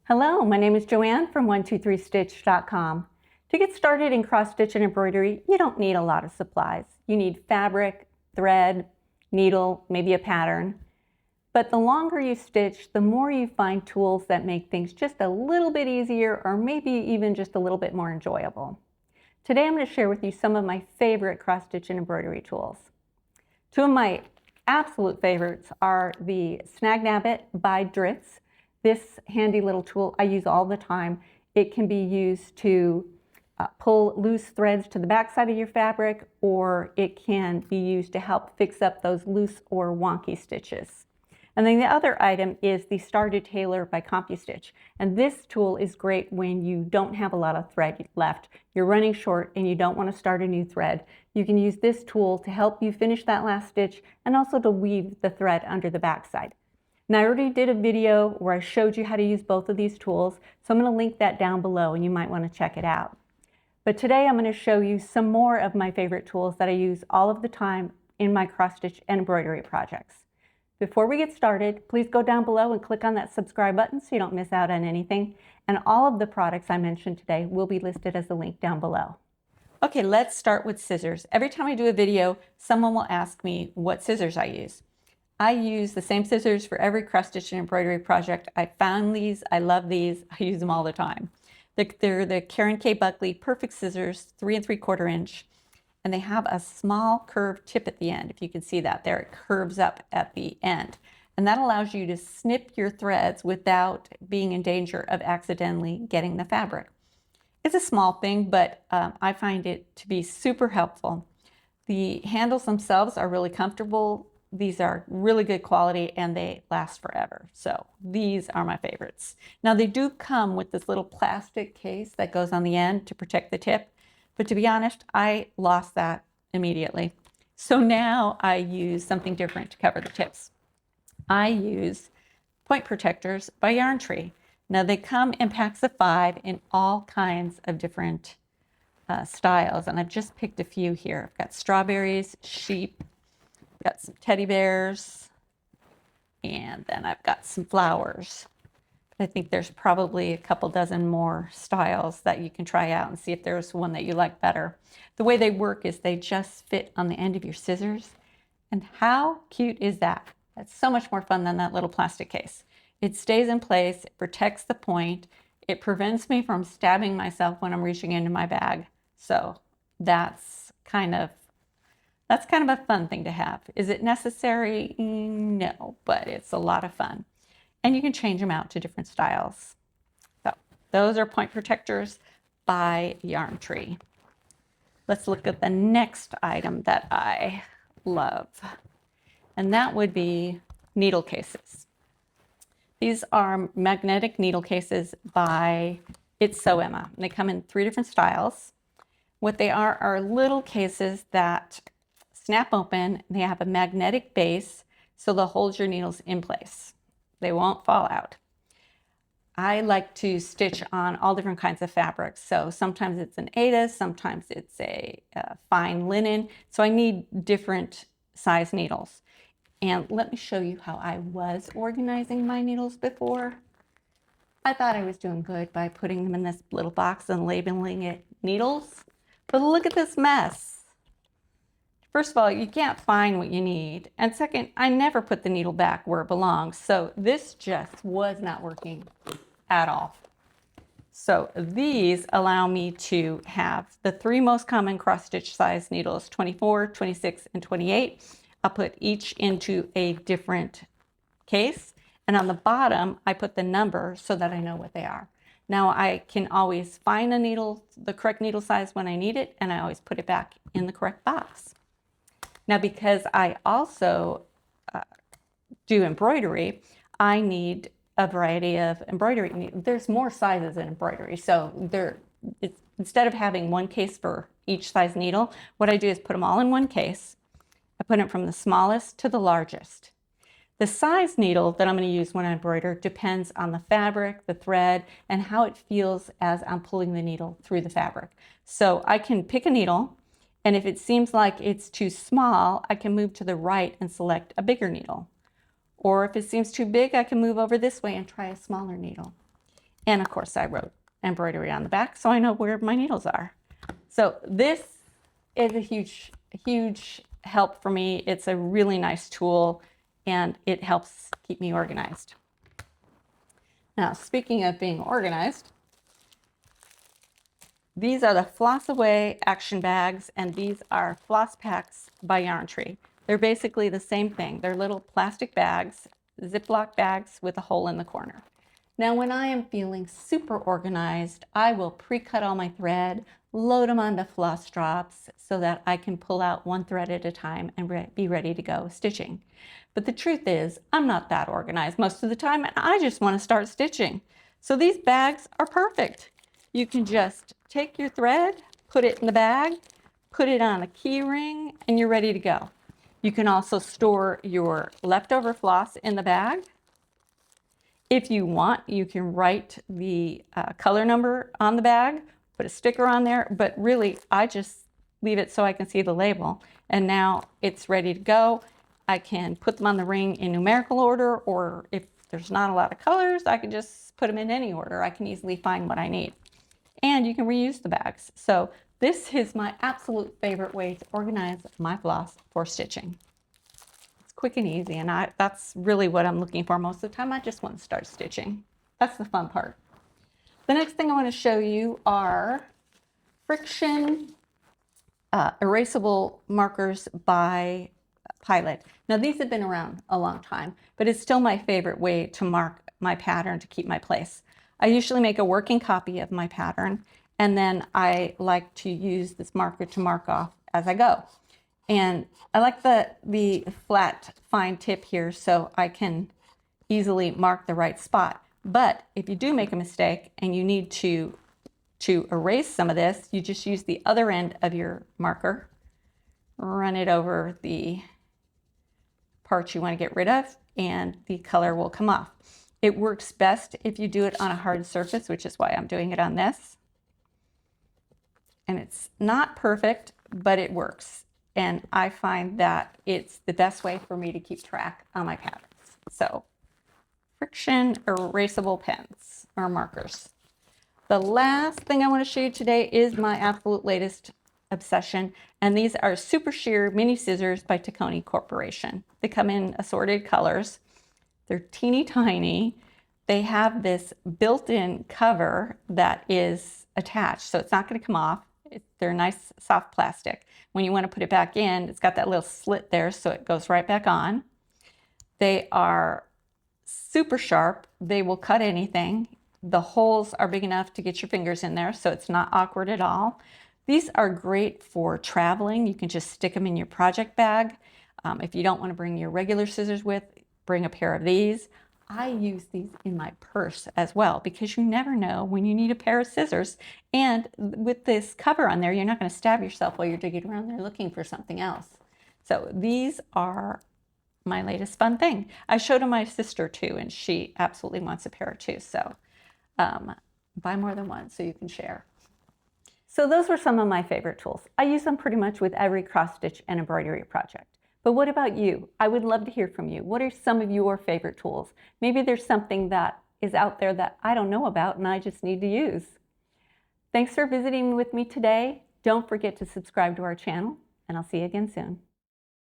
Hello, my name is Joanne from 123stitch.com. To get started in cross stitch and embroidery, you don't need a lot of supplies. You need fabric, thread, needle, maybe a pattern. But the longer you stitch, the more you find tools that make things just a little bit easier or maybe even just a little bit more enjoyable. Today I'm going to share with you some of my favorite cross stitch and embroidery tools. Two of my absolute favorites are the Snag Nab-It by Dritz. This handy little tool I use all the time. It can be used to pull loose threads to the back side of your fabric, or it can be used to help fix up those loose or wonky stitches. And then the other item is the DeTailor by Compustitch. And this tool is great when you don't have a lot of thread left. You're running short and you don't want to start a new thread. You can use this tool to help you finish that last stitch and also to weave the thread under the back side. Now I already did a video where I showed you how to use both of these tools, so I'm going to link that down below and you might want to check it out. But today I'm going to show you some more of my favorite tools that I use all of the time in my cross stitch and embroidery projects. Before we get started, please go down below and click on that subscribe button so you don't miss out on anything. And all of the products I mentioned today will be listed as a link down below. Okay, let's start with scissors. Every time I do a video, someone will ask me what scissors I use. I use the same scissors for every cross stitch and embroidery project. I found these, I love these, I use them all the time. They're the Karen K. Buckley Perfect Scissors, 3 3/4 inch, and they have a small curved tip at the end. If you can see that there, it curves up at the end. And that allows you to snip your threads without being in danger of accidentally getting the fabric. It's a small thing, but I find it to be super helpful. The handles themselves are really comfortable. These are really good quality and they last forever. So these are my favorites. Now they do come with this little plastic case that goes on the end to protect the tip. But to be honest, I lost that immediately. So now I use something different to cover the tips. I use point protectors by Yarn Tree. Now they come in packs of 5 in all kinds of different styles. And I've just picked a few here. I've got strawberries, sheep, got some teddy bears, and then I've got some flowers. I think there's probably a couple dozen more styles that you can try out and see if there's one that you like better. The way they work is they just fit on the end of your scissors. And how cute is that? That's so much more fun than that little plastic case. It stays in place, it protects the point, it prevents me from stabbing myself when I'm reaching into my bag. So that's kind of a fun thing to have. Is it necessary? No, but it's a lot of fun. And you can change them out to different styles. So those are point protectors by Yarn Tree. Let's look at the next item that I love. And that would be needle cases. These are magnetic needle cases by It's So Emma. They come in 3 different styles. What they are little cases that snap open. They have a magnetic base, so they'll hold your needles in place. They won't fall out. I like to stitch on all different kinds of fabrics. So sometimes it's an Aida, sometimes it's a fine linen. So I need different size needles. And let me show you how I was organizing my needles before. I thought I was doing good by putting them in this little box and labeling it needles. But look at this mess. First of all, you can't find what you need. And second, I never put the needle back where it belongs. So this just was not working at all. So these allow me to have the 3 most common cross stitch size needles, 24, 26, and 28. I'll put each into a different case. And on the bottom, I put the number so that I know what they are. Now I can always find a needle, the correct needle size when I need it, and I always put it back in the correct box. Now, because I also do embroidery, I need a variety of embroidery. There's more sizes in embroidery. So instead of having one case for each size needle, what I do is put them all in one case. I put them from the smallest to the largest. The size needle that I'm going to use when I embroider depends on the fabric, the thread, and how it feels as I'm pulling the needle through the fabric. So I can pick a needle, and if it seems like it's too small, I can move to the right and select a bigger needle. Or if it seems too big, I can move over this way and try a smaller needle. And of course I wrote embroidery on the back so I know where my needles are. So this is a huge help for me. It's a really nice tool and it helps keep me organized. Now, speaking of being organized, these are the Floss-A-Way action bags, and these are Floss-Paks by Yarn Tree. They're basically the same thing. They're little plastic bags, Ziploc bags with a hole in the corner. Now, when I am feeling super organized, I will pre-cut all my thread, load them onto floss drops so that I can pull out one thread at a time and be ready to go stitching. But the truth is, I'm not that organized most of the time, and I just want to start stitching. So these bags are perfect. You can just take your thread, put it in the bag, put it on a key ring, and you're ready to go. You can also store your leftover floss in the bag. If you want, you can write the color number on the bag, put a sticker on there, but really I just leave it so I can see the label. And now it's ready to go. I can put them on the ring in numerical order, or if there's not a lot of colors, I can just put them in any order. I can easily find what I need. And you can reuse the bags. So this is my absolute favorite way to organize my floss for stitching. It's quick and easy, and that's really what I'm looking for most of the time. I just want to start stitching. That's the fun part. The next thing I want to show you are Frixion erasable markers by Pilot. Now these have been around a long time, but it's still my favorite way to mark my pattern to keep my place. I usually make a working copy of my pattern, and then I like to use this marker to mark off as I go. And I like the flat fine tip here so I can easily mark the right spot. But if you do make a mistake and you need to erase some of this, you just use the other end of your marker, run it over the part you want to get rid of, and the color will come off. It works best if you do it on a hard surface, which is why I'm doing it on this. And it's not perfect, but it works. And I find that it's the best way for me to keep track on my patterns. So, Frixion erasable pens or markers. The last thing I want to show you today is my absolute latest obsession, and these are Super Shear Mini Scissors by Tacony Corporation. They come in assorted colors. They're teeny tiny. They have this built-in cover that is attached, so it's not going to come off. They're nice soft plastic. When you want to put it back in, it's got that little slit there so it goes right back on. They are super sharp. They will cut anything. The holes are big enough to get your fingers in there, so it's not awkward at all. These are great for traveling. You can just stick them in your project bag. If you don't want to bring your regular scissors with, bring a pair of these. I use these in my purse as well because you never know when you need a pair of scissors. And with this cover on there, you're not going to stab yourself while you're digging around there looking for something else. So these are my latest fun thing. I showed them my sister too, and she absolutely wants a pair too. So buy more than one so you can share. So those were some of my favorite tools. I use them pretty much with every cross stitch and embroidery project. But what about you? I would love to hear from you. What are some of your favorite tools? Maybe there's something that is out there that I don't know about and I just need to use. Thanks for visiting with me today. Don't forget to subscribe to our channel, and I'll see you again soon.